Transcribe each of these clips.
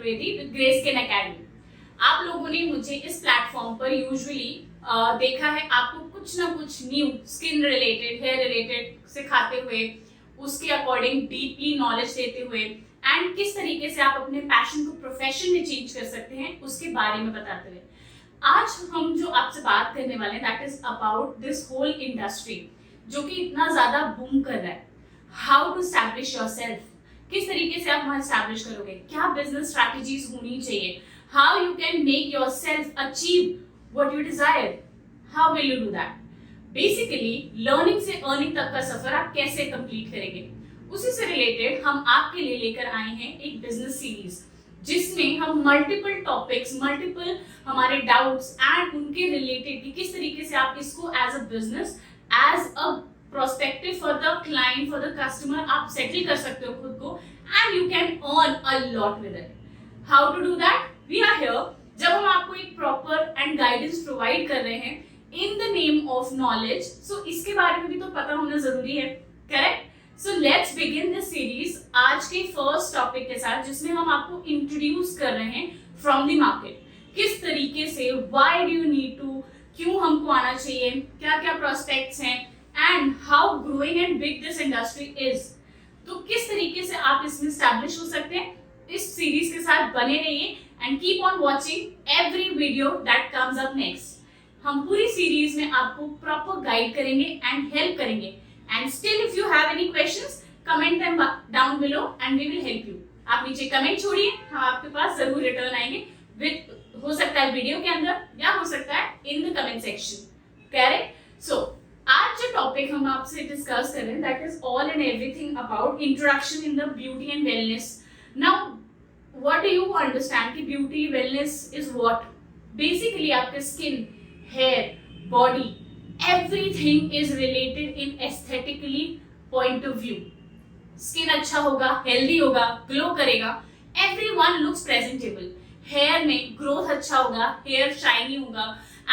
Chaturvedi with grey skin academy. आप लोगों ने मुझे इस प्लेटफॉर्म पर यूजुअली देखा है, आपको कुछ ना कुछ new skin related, hair related सिखाते हुए, उसके अकॉर्डिंग डीपली नॉलेज देते हुए एंड किस तरीके से आप अपने पैशन को प्रोफेशन में चेंज कर सकते हैं उसके बारे में बताते हुए। आज हम जो आपसे बात करने वाले हैं that is about this whole industry जो कि इतना ज्यादा बूम कर रहा है। हाउ टू एस्टैब्लिश योरसेल्फ, किस तरीके से आप वहां एस्टैब्लिश करोगे, क्या बिजनेस स्ट्रैटेजीज होनी चाहिए, how you can make yourself achieve what you desire, how will you do that. Basically learning से अर्निंग तक का सफर आप कैसे कंप्लीट करेंगे, उसी से रिलेटेड हम आपके लिए लेकर आए हैं एक बिजनेस सीरीज जिसमें हम मल्टीपल टॉपिक्स, मल्टीपल हमारे डाउट्स एंड उनके रिलेटेड कि किस तरीके से आप इसको as a business, as a prospective for the client, for the customer आप सेटल कर सकते हो खुद को and you can earn a lot with it. How to do that, we are here जब हम आपको एक प्रॉपर एंड गाइडेंस प्रोवाइड कर रहे हैं in the name of knowledge. So इसके बारे में भी तो पता होना जरूरी है, correct. So let's begin this series आज के फर्स्ट टॉपिक के साथ जिसमें हम आपको इंट्रोड्यूस कर रहे हैं फ्रॉम द मार्केट, किस तरीके से, why do you need to, क्यों हमको आना चाहिए, क्या क्या प्रोस्पेक्ट्स हैं and how growing and big this industry is. तो किस तरीके से आप इसमें एस्टैब्लिश हो सकते हैं, इस सीरीज के साथ बने रहिए and keep on watching every video that comes up next. हम पूरी सीरीज में आपको प्रॉपर गाइड करेंगे एंड हेल्प करेंगे and still if you have any questions comment them down below and we will help you। आप नीचे comment छोड़िए, हम आपके पास जरूर रिटर्न आएंगे विद, हो सकता है वीडियो के अंदर या हो सकता है in the comment section, correct. So आज जो टॉपिक हम आपसे डिस्कस कर रहे हैं that is all and everything about introduction in the beauty and wellness. Now what do you understand कि beauty wellness is what. Basically आपके skin, hair, body, everything is related in aesthetically point of view। Skin अच्छा होगा, healthy होगा, glow करेगा, everyone looks presentable। Hair में growth अच्छा होगा, hair shiny होगा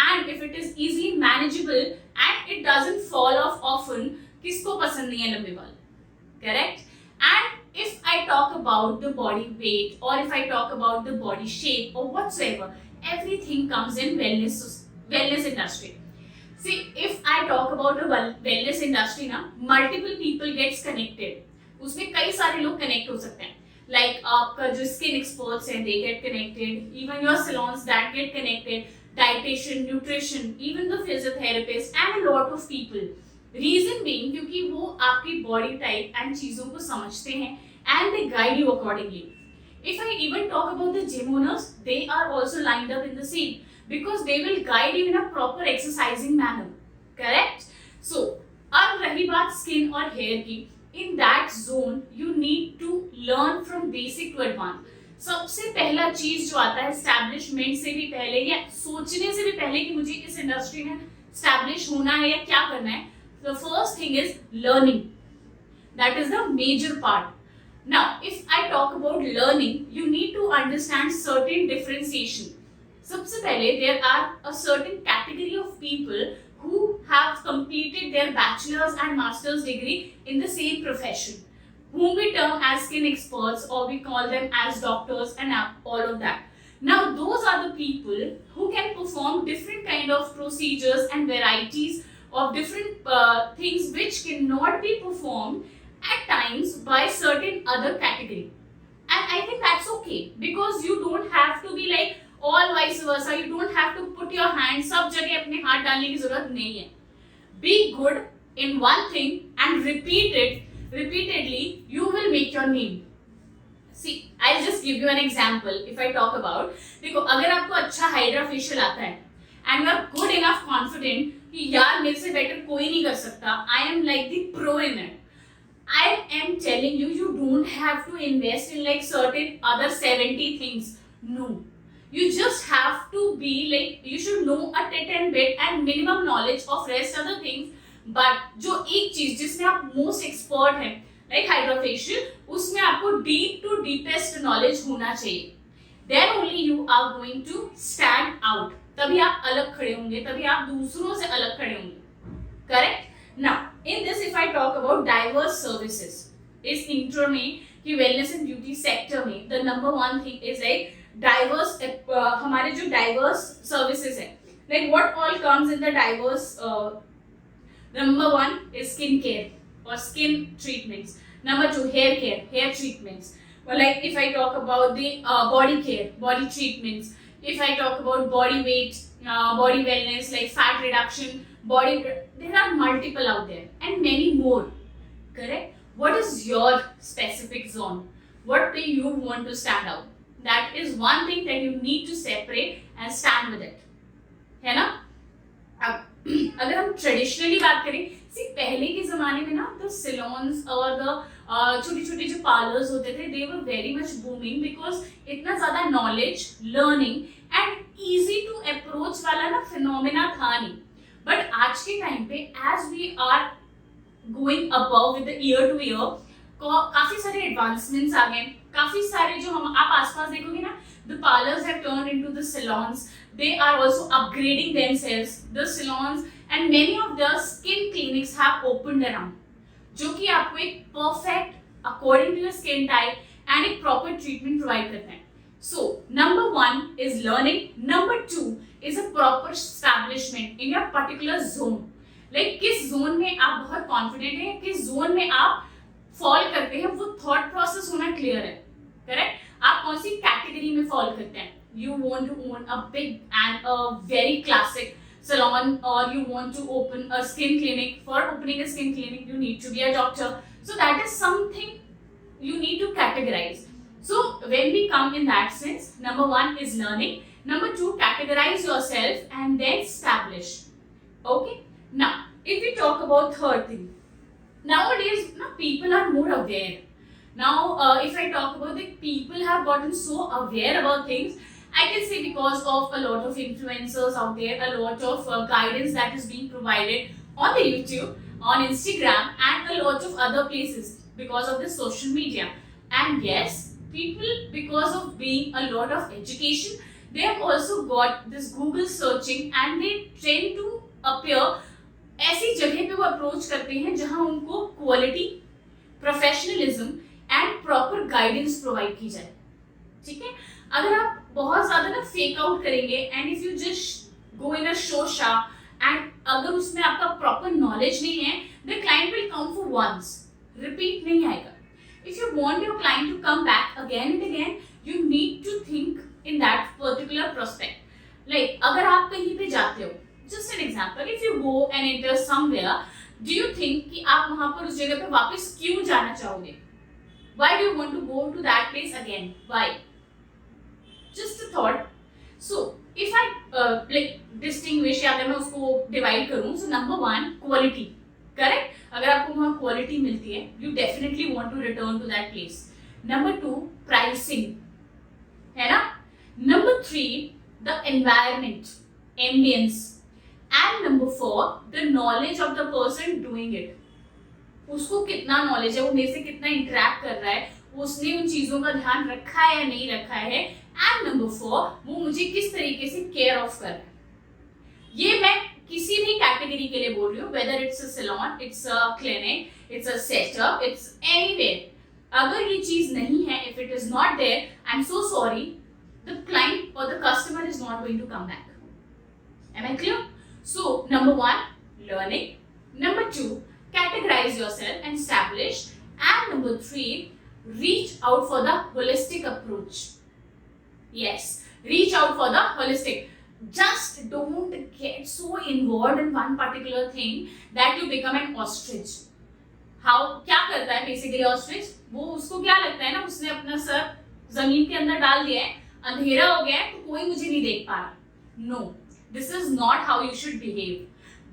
and if it is easily manageable and it doesn't fall off often, किसको पसंद नहीं है लंबे बाल, correct। and if I talk about the body weight or if I talk about the body shape or whatsoever, everything comes in wellness industry। See, if I talk about the wellness industry ना, multiple people gets connected। उसमें कई सारे लोग connect हो सकते हैं, like आपका जो स्किन एक्सपर्ट्स हैं they get connected, even your salons that get connected, dietitian, nutrition, even the physiotherapist and a lot of people। Reason being क्योंकि वो आपकी body type and चीजों को समझते हैं and they guide you accordingly। If I even talk about the gym owners, they are also lined up in the same because they will guide you in a proper exercising manner, correct। So अब रही बात skin और hair की, in that zone you need to learn from basic to advanced। सबसे पहला चीज जो आता है एस्टैब्लिशमेंट से भी पहले या सोचने से भी पहले कि मुझे इस इंडस्ट्री में एस्टैब्लिश होना है या क्या करना है, the first thing is learning। that is the major part। now if I talk about learning, you need to understand certain differentiation। सबसे पहले there are a certain category of people who have completed their bachelor's and master's degree in the same profession, whom we term as skin experts or we call them as doctors and all of that। Now those are the people who can perform different kind of procedures and varieties of different things which cannot be performed at times by certain other category, and I think that's okay because you don't have to be like all vice versa, you don't have to put your hand सब जगह अपने हाथ डालने की जरूरत नहीं है। Be good in one thing and repeat it repeatedly, you will make your name। See, I'll just give you an example। if I talk about, देखो अगर आपको अच्छा हाइड्रा फेशियल आता है and you are good enough confident कि यार मेरे से बेटर कोई नहीं कर सकता, I am like the pro in it, I am telling you, you don't have to invest in like certain other 70 things। no, you just have to be like, you should know a tit and bit and minimum knowledge of rest other things। but जो एक चीज जिसमें आप most expert हैं like hydrofacial, उसमें आपको deep to deepest knowledge होना चाहिए। then only you are going to stand out। तभी आप अलग खड़े होंगे, तभी आप दूसरों से अलग खड़े होंगे, correct. now in this if I talk about diverse services, इस इंट्रो में कि वेलनेस एंड ब्यूटी सेक्टर में the number one thing is like diverse, हमारे जो डाइवर्स सर्विसेज है, like what all comes in the diverse. Number one is skin care और skin treatments. Number two hair care, hair treatments. Like if I talk about the body care, body treatments. If I talk about body weight, body wellness, like fat reduction, there are multiple out there and many more. Correct? What is your specific zone? What way you want to stand out? That is one thing that you need to separate and stand with it. है ना? अब अगर हम traditionally बात करें, पहले के जमाने में ना द सैलून्स और द छोटे छोटे जो पार्लर्स होते थे, they were very much booming because इतना ज्यादा knowledge, learning and easy to approach वाला ना फिनोमेना था नहीं. बट आज के टाइम पे as we are going above with the year to year, काफी सारे एडवांसमेंट्स आ गए. काफी सारे जो हम आप आसपास देखोगे ना, the parlours have turned into the saloons. They are also upgrading themselves. The salons and many of the skin clinics have opened around, जो कि आपको एक perfect according to your skin type and एक proper treatment provide करते हैं. So number one is learning. Number two is a proper establishment in your particular zone. Like किस zone में आप बहुत confident हैं, किस zone में आप fall करते हैं, वो thought process होना clear है. Correct? आप कौन सी category में fall करते हैं. You want to own a big and a very classic salon, or you want to open a skin clinic. For opening a skin clinic, you need to be a doctor. So that is something you need to categorize. So when we come in that sense, number one is learning. Number two, categorize yourself and then establish. Okay. Now, if we talk about third thing, nowadays, people are more aware. Now, if I talk about the people have gotten so aware about things, I can say because of a lot of influencers out there, a lot of guidance that is being provided on the YouTube, on Instagram, and a lot of other places because of the social media. And yes, people, because of being a lot of education, they have also got this Google searching and they tend to appear ऐसी जगह पे वो approach करते हैं जहां उनको quality, professionalism and proper guidance provide की जाए. ठीक है. अगर आप बहुत ज्यादा ना फेक आउट करेंगे and if you just go in a शोशा एंड अगर उसमें आपका प्रॉपर नॉलेज नहीं है, the client will come for once, repeat नहीं आएगा. If you want your client to come back again and again, you need to think in that particular prospect. Like अगर आप कहीं पे जाते हो, just an example, if you go and enter somewhere, do you think कि आप वहां पर उस जगह पे वापस क्यों जाना चाहोगे? Why do you want to go to that place again? Why? Just a thought. So if I like distinguish, या अगर मैं उसको डिवाइड करूं, so number one, quality. Correct? अगर आपको वहाँ quality मिलती है, you definitely want to return to that place. Number two, pricing. है ना? Number three, the environment, ambience. And number four, the knowledge of the person doing it. उसको कितना knowledge है, वो मेरे से कितना इंटरेक्ट कर रहा है, उसने उन चीजों का ध्यान रखा है या नहीं रखा है. एंड नंबर फोर, वो मुझे किस तरीके से केयर ऑफ कर रहा है. ये मैं किसी भी कैटेगरी के लिए बोल रही हूँ, whether it's a salon, it's a clinic, it's a setup, it's anywhere. अगर ये चीज नहीं है, if it is not there, I am so sorry, the client और the customer is not going to come back. Am I clear? So number one, learning. Number two, categorize yourself and establish. And number three, reach out for the holistic approach. Yes, reach out for the holistic. Just don't get so involved in one particular thing that you become an ostrich. How? क्या करता है basically ostrich? वो उसको क्या लगता है ना, उसने अपना सर जमीन के अंदर डाल दिया है, अंधेरा हो गया है तो कोई मुझे नहीं देख पा रहा. No, this is not how you should behave.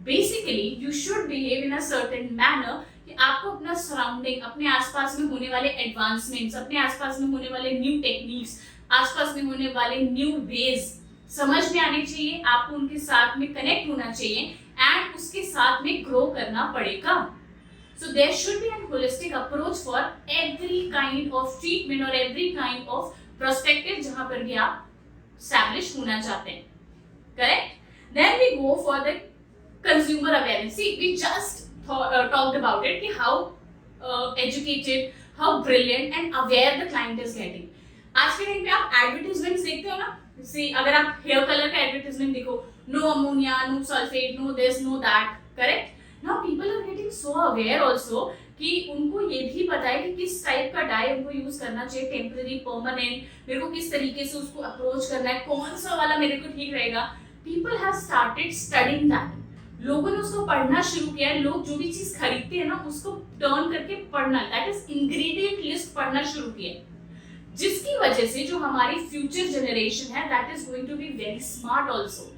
Basically, you should behave in a certain manner कि आपको अपना सराउंडिंग, अपने आसपास में होने वाले एडवांसमेंट्स, अपने आसपास में होने वाले न्यू टेक्निक्स, आसपास में होने वाले न्यू वेज समझ में आने चाहिए. आपको उनके साथ में कनेक्ट होना चाहिए एंड उसके साथ में ग्रो करना पड़ेगा. So there should be a holistic approach for every kind of treatment or every kind of perspective जहाँ पर भी आप establish होना चाहते हैं. Correct? Then we go for the consumer awareness. See, we just talked about it कि how educated, how brilliant and aware the client is getting. आज के टाइम पे आप एडवर्टीजमेंट देखते हो ना, सी अगर आप हेयर कलर का एडवर्टीजमेंट देखो, no ammonia, no sulphate, no this, no that, correct. Now people are getting so aware also कि उनको ये भी पता है कि किस टाइप का डाई उनको यूज करना चाहिए, टेम्पररी, परमानेंट, मेरे को किस तरीके से उसको अप्रोच करना है, कौन सा वाला मेरे को ठीक रहेगा। People have started studying that. लोगों ने उसको पढ़ना शुरू किया है। लोग जो भी चीज खरीदते हैं ना उसको टर्न करके पढ़ना, दैट इज इंग्रेडिएंट लिस्ट पढ़ना शुरू किया है, जिसकी वजह से जो हमारी फ्यूचर जनरेशन है that is going to be very smart also.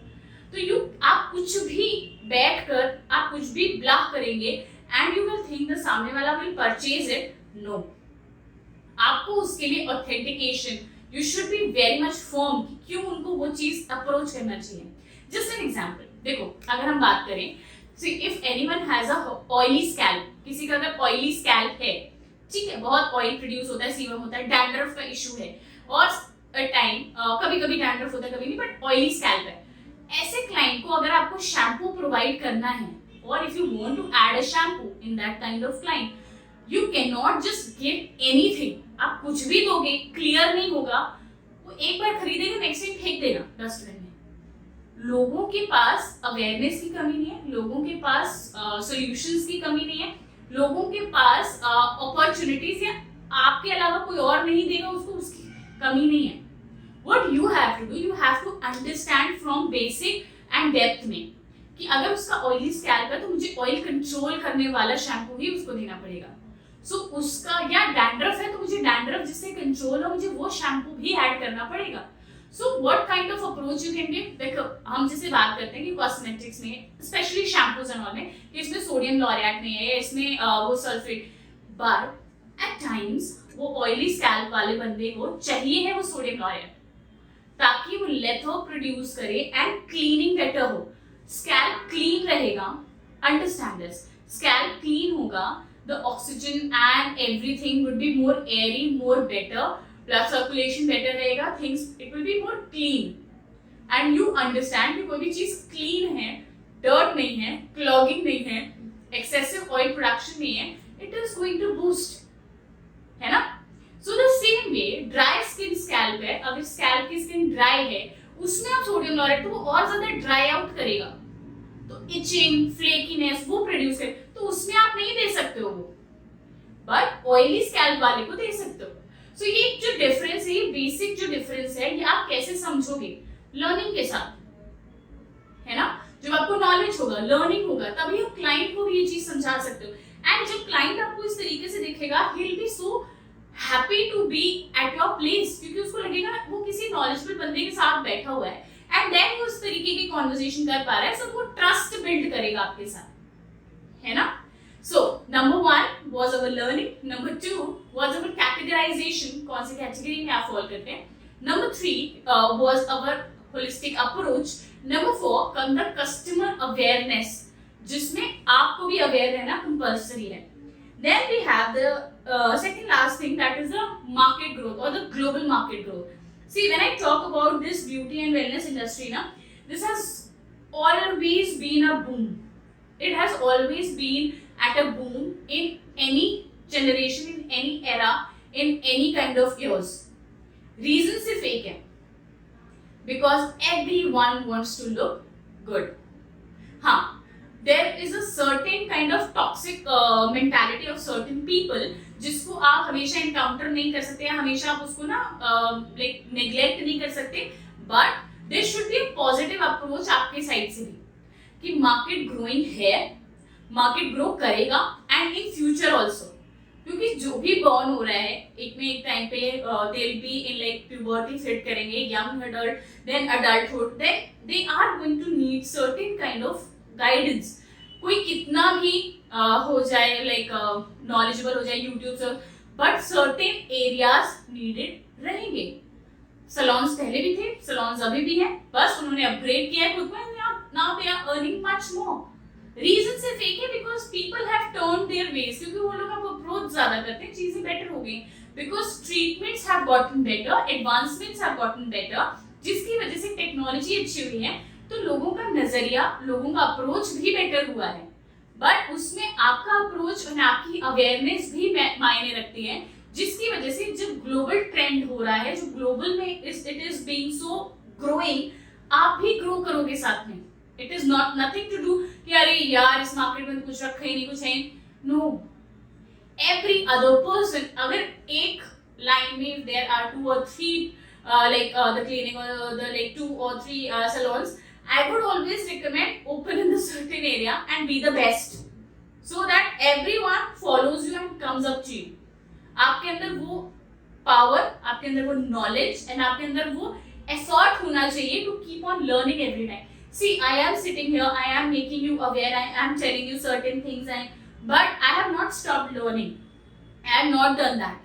तो आप कुछ भी बैठ कर आप कुछ भी ब्लफ करेंगे and you will think the सामने वाला विल परचेज इट, नो। आपको उसके लिए authentication, you should be very much firm कि क्यों उनको वो चीज अप्रोच करना चाहिए। जस्ट एन एग्जांपल देखो, अगर हम बात करें, see if anyone has a oily scalp, किसी का अगर ऑयली स्कैल्प है, ठीक है, बहुत ऑयल प्रोड्यूस होता है, सीबम होता है, डैंड्रफ का इशू है, और टाइम कभी कभी डैंड्रफ होता है, कभी नहीं, बट ऑयली स्कैल्प है, ऐसे क्लाइंट को अगर आपको शैम्पू प्रोवाइड करना है, और if you want to add a shampoo in that kind of client, you can not just give anything. आप कुछ भी दोगे, क्लियर नहीं होगा, वो एक बार खरीदेगा, नेक्स्ट टाइम फेंक देगा डस्टबिन में। लोगों के पास अवेयरनेस की कमी नहीं है, लोगों के पास सॉल्यूशंस की कमी नहीं है, लोगों के पास अपॉर्चुनिटीज या आपके अलावा कोई और नहीं देगा उसको, उसकी कमी नहीं है। What you have to do, you have to understand from basic and depth में कि अगर उसका ऑयली स्कैल्प है तो मुझे ऑयल कंट्रोल करने वाला शैम्पू ही उसको देना पड़ेगा। सो उसका या डैंड्रफ है तो मुझे डैंड्रफ जिससे कंट्रोल हो, मुझे वो शैम्पू भी ऐड करना पड़ेगा। So what kind of approach you can give. देखो, हम जैसे बात करते हैं कि कॉस्मेटिक्स में, स्पेशली शैम्पूज एंड ऑल में, कि इसमें सोडियम लॉरिएट नहीं है, इसमें वो सल्फेट, बट एट टाइम्स वो ऑयली स्कैल्प वाले बंदे को चाहिए है वो सोडियम लॉरिएट, ताकि वो लेथो प्रोड्यूस करे एंड क्लीनिंग बेटर हो, स्कैल्प क्लीन रहेगा। अंडरस्टैंड दिस, स्कैल्प क्लीन होगा, the oxygen and everything would be more airy, more better, plus circulation better रहेगा, things it will be more clean. And you understand कि कोई भी चीज clean है, dirt नहीं है, क्लॉगिंग नहीं है, एक्सेसिव ऑयल प्रोडक्शन नहीं है, it is going to boost, है ना। So the same way, dry skin scalp है, अगर स्कैल्प की स्किन ड्राई है, उसमें आप सोडियम लॉरेट तो वो और ज्यादा ड्राई आउट करेगा, तो इचिंग, फ्लेकीनेस वो प्रोड्यूस करे, तो उसमें आप नहीं दे सकते हो वो, बट ऑयली स्कैल्प वाले को दे सकते हो। सो ये जो डिफरेंस है, ये बेसिक जो डिफरेंस है, ये आप कैसे समझोगे? लर्निंग के साथ, है ना। जब आपको नॉलेज होगा, लर्निंग होगा, तभी आप क्लाइंट को भी ये चीज समझा सकते हो। एंड जब क्लाइंट आपको इस तरीके से दिखेगा, he will be so happy to be at your place, क्योंकि उसको लगेगा ना वो किसी नॉलेजेबल बंदे के साथ बैठा हुआ है, एंड देन वो उस तरीके की कॉन्वर्सेशन कर पा रहा है, सो वो ट्रस्ट बिल्ड करेगा आपके साथ, है ना। So number 1 was our learning, number 2 was our categorization, कौन सी कैटेगरी में आप फॉलो करते हैं, number 3 was our holistic approach, number 4 come the customer awareness, जिसमें आपको भी अवेयर रहना कंपल्सरी है। Then we have the second last thing, that is the market growth or the global market growth. See, when I talk about this beauty and wellness industry, na, this has always been a boom. It has always been at a boom in any generation, in any era, in any kind of years. Reason सिर्फ एक है, because everyone wants to look good. हाँ, there is a certain kind of toxic mentality of certain people, जिसको आप हमेशा encounter नहीं कर सकते, हमेशा आप उसको ना like neglect नहीं कर सकते, but there should be a positive approach आपके साइड से भी, कि market growing है, market grow करेगा, and in future also, क्योंकि जो भी born हो रहा है एक टाइम पे they will be in like puberty, fit करेंगे, young adult, then adulthood, then they are going to need certain kind of guidance. कोई कितना भी हो जाए, लाइक नॉलेजेबल हो जाए यूट्यूब से, बट सर्टेन एरियाज नीडेड रहेंगे। सलॉन्स पहले भी थे, सलॉन्स अभी भी हैं, बस उन्होंने अपग्रेड किया है खुद को, now they are earning much more. Reason सिर्फ एक है, because people have turned their ways, क्योंकि वो लोग अब अप्रोच ज्यादा करते हैं, चीजें बेटर हो गई, because treatments have gotten better, advancements have gotten better, जिसकी वजह से टेक्नोलॉजी अच्छी हुई है, तो लोगों का नजरिया, लोगों का अप्रोच भी बेटर हुआ है। बट उसमें आपका अप्रोच और आपकी अवेयरनेस भी मायने रखती है, जिसकी वजह से जब ग्लोबल ट्रेंड हो रहा है, जो ग्लोबल में it is being so growing, आप भी ग्रो करोगे साथ में। It is not nothing to do कि अरे यार इस मार्केट में कुछ रखा ही नहीं, कुछ है। नो, एवरी अदर पर्सन, अगर एक लाइन में there are 2 or 3 the clinic or the like 2 or 3 salons, I would always recommend open in the certain area and be the best, so that everyone follows you and comes up to you. आपके अंदर वो power, आपके अंदर वो knowledge and आपके अंदर वो effort होना चाहिए to keep on learning every time. See, I am sitting here, I am making you aware, I am telling you certain things, but I have not stopped learning. I have not done that.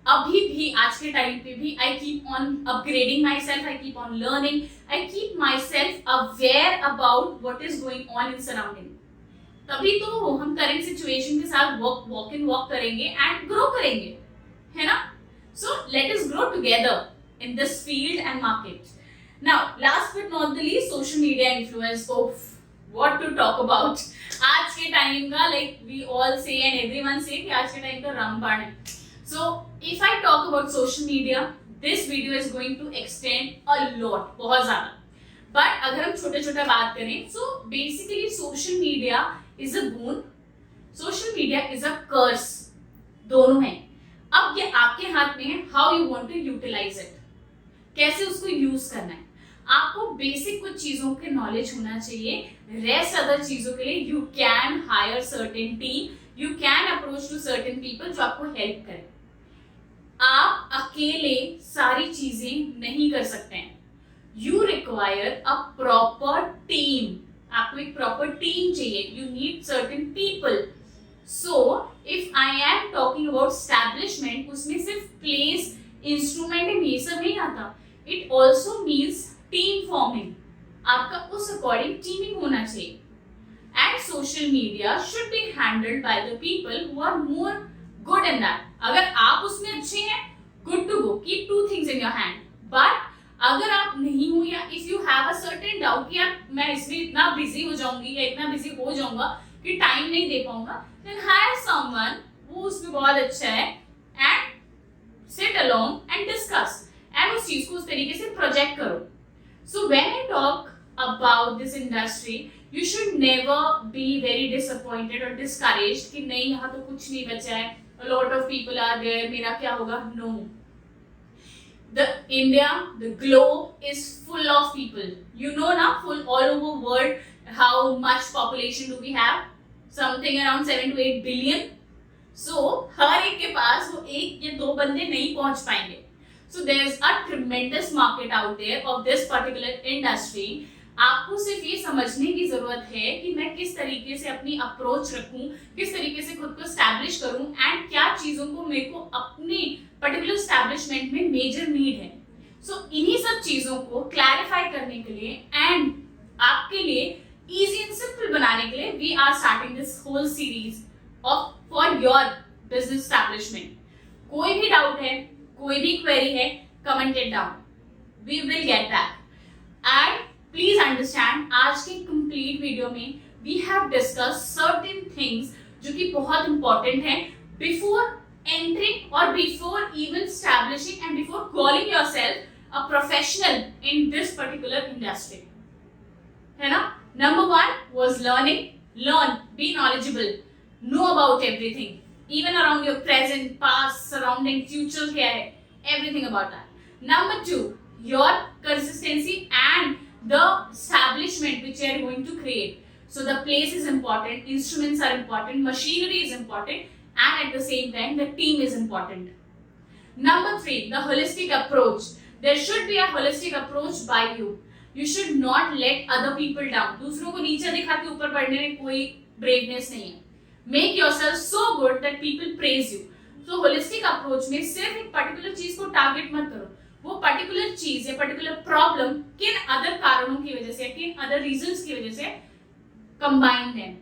अभी भी आज के time पे भी I keep on upgrading myself, I keep on learning, I keep myself aware about what is going on in surrounding. तभी तो हम current situation के साथ वॉक इन वॉक करेंगे एंड ग्रो करेंगे, है ना? So let us grow together in this field and market. Now last but not the least, social media influence. Oof, what to talk about. आज के टाइम का लाइक वी ऑल से and everyone से कि आज के टाइम का रामबाण है. So if I talk about social media, this video is going to extend a lot, बहुत ज्यादा. बट अगर हम छोटे छोटे बात करें, so basically social media is a boon, social media is a curse. दोनों हैं. अब ये आपके हाथ में है, how you want to utilize it, कैसे उसको यूज करना है. आपको बेसिक कुछ चीजों के नॉलेज होना चाहिए. रेस्ट अदर चीजों के लिए you can hire certain team, you can approach to certain people जो आपको हेल्प करें. आप अकेले सारी चीजें नहीं कर सकते हैं. You require a proper team. आपको एक प्रॉपर टीम चाहिए. You need certain people. So if I am talking about establishment, उसमें सिर्फ प्लेस, इंस्ट्रूमेंट एंड ये सब नहीं आता. It also means team forming. आपका उस अकॉर्डिंग टीमिंग होना चाहिए. And social media should be handled by the people who are more good in that. अगर आप उसमें अच्छे हैं, good to go, keep 2 things in your hand. But अगर आप नहीं हो, या if you have a certain doubt कि यार मैं इसमें इतना बिजी हो जाऊंगी या इतना बिजी हो जाऊंगा कि टाइम नहीं दे पाऊंगा, देन हायर समवन वो उसमें बहुत अच्छा है and sit along and discuss and उस चीज को उस तरीके से प्रोजेक्ट करो. So when I talk about this industry, you should never be very disappointed और डिस्करेज्ड कि नहीं यहाँ तो कुछ नहीं बचा है, a lot of people are there, मेरा क्या होगा. No. The India, the globe is full of people. You know now, full all over world, how much population do we have? Something around 7 to 8 billion. So हर एक के पास वो एक या 2 बंदे नहीं पहुंच पाएंगे. So there's a tremendous market out there of this particular industry. आपको सिर्फ ये समझने की जरूरत है कि मैं किस तरीके से अपनी अप्रोच रखूं, किस तरीके से खुद को एस्टैब्लिश करूं एंड क्या चीजों को मेरे को अपनी पर्टिकुलर एस्टैब्लिशमेंट में मेजर नीड है. सो इन्हीं सब चीजों को क्लैरिफाई करने के लिए एंड आपके लिए इजी एंड सिंपल बनाने के लिए we are starting this whole series of for your business establishment. कोई भी डाउट है, कोई भी क्वेरी है, comment it down, we will get back. And please understand, आज के कंप्लीट वीडियो में we have discuss certain things जो कि बहुत इंपॉर्टेंट है बिफोर एंटरिंग और before even establishing and before calling yourself a professional in this particular industry, है ना. Number 1 was learning. Learn, be knowledgeable, know about everything, even around your present, past, surrounding, future क्या है, everything about that. Number 2, your consistency and the establishment which you are going to create. So the place is important, instruments are important, machinery is important, and at the same time the team is important. Number 3, the holistic approach. There should be a holistic approach by you. You should not let other people down. दूसरों को नीचे दिखा के ऊपर बढ़ने में कोई braveness नहीं है. Make yourself so good that people praise you. So holistic approach में सिर्फ एक particular चीज को target मत करो. वो पर्टिकुलर चीज या पर्टिकुलर प्रॉब्लम किन अदर कारणों की वजह से, किन अदर रीजंस की वजह से combine them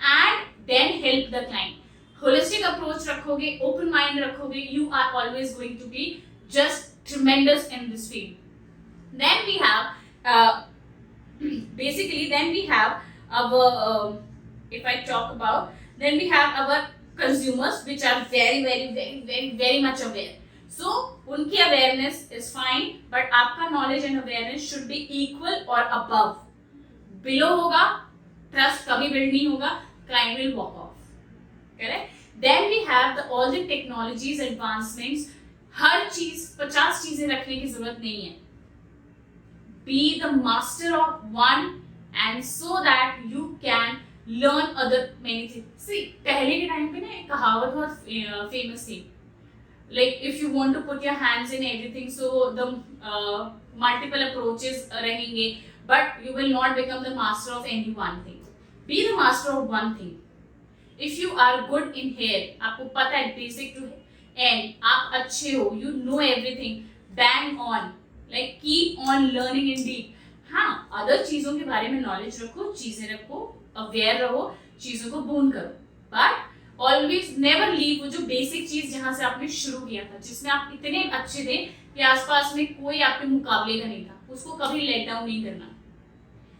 and then help the client. Holistic approach रखोगे, ओपन माइंड रखोगे, you are always going to be just tremendous in this field. Then we have basically then we have our if I talk about, then we have our consumers which are very much aware. So उनकी awareness is fine, but आपका knowledge and awareness should be equal or above. Below होगा, trust कभी build नहीं होगा, client will walk off. Correct? Then we have all the technologies advancements. हर चीज 50 चीजें रखने की जरूरत नहीं है. Be the master of one, and so that you can learn other many things. See, पहले के टाइम पे ना एक कहावत बहुत famous थी. Like if you want to put your hands in everything, so the multiple approaches रहेंगे, but you will not become the master of any one thing. Be the master of one thing. If you are good in hair, आपको पता है basic to end, आप अच्छे हो, you know everything, bang on, like keep on learning in deep. हाँ, other चीजों के बारे में नॉलेज रखो, चीजें रखो, अवेयर रहो, चीजों को बून करो, बट ऑलवेज नेवर लीव वो जो बेसिक चीज जहां से आपने शुरू किया था, जिसमें आप इतने अच्छे थे कि आसपास में कोई आपके मुकाबले का नहीं था, उसको कभी लेट डाउन नहीं करना.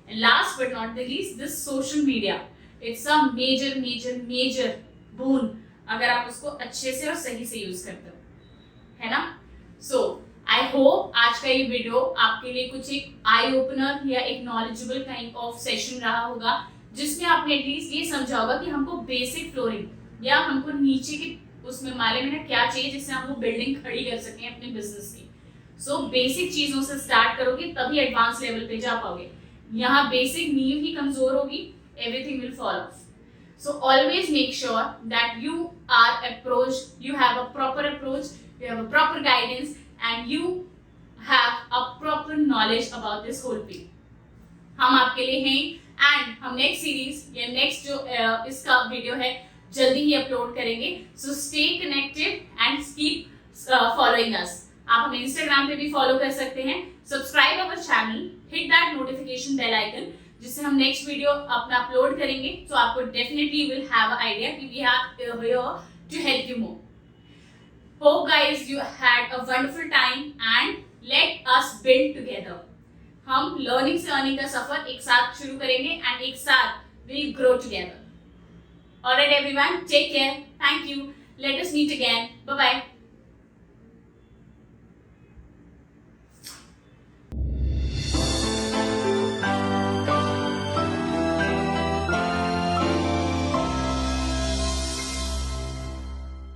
And last but not the least, this social media, it's a major boon अगर आप उसको अच्छे से और सही से यूज करते हो, है ना. सो आई होप आज का ये वीडियो आपके लिए कुछ एक आई ओपनर या एक नॉलेजेबल काइंड ऑफ सेशन रहा होगा, जिसमें आपने एटलीस्ट ये समझा होगा कि हमको बेसिक फ्लोरिंग या हमको नीचे के उसमें माले में ना क्या चाहिए जिससे हम वो बिल्डिंग खड़ी कर सकें अपने बिजनेस की. सो बेसिक चीजों से स्टार्ट करोगे तभी एडवांस लेवल पे जा पाओगे. यहाँ बेसिक नींव ही कमजोर होगी, everything will fall off. So always make sure that you are approached, you have a proper approach, you have a proper guidance, and you have a proper knowledge about this whole field. हम आपके लिए हैं, and हम next series या next जो इसका video है जल्दी ही अपलोड करेंगे. So stay connected and keep following us. आप हमें इंस्टाग्राम पे भी फॉलो कर सकते हैं. Subscribe our channel, hit that notification bell icon, जिससे हम नेक्स्ट वीडियो अपना अपलोड करेंगे तो आपको definitely will have a idea कि we are here to help you more. Hope guys you had a wonderful time and let us build together. हम learning से earning का सफर एक साथ शुरू करेंगे एंड एक साथ will grow together. Alright everyone, take care, thank you, let us meet again, bye bye.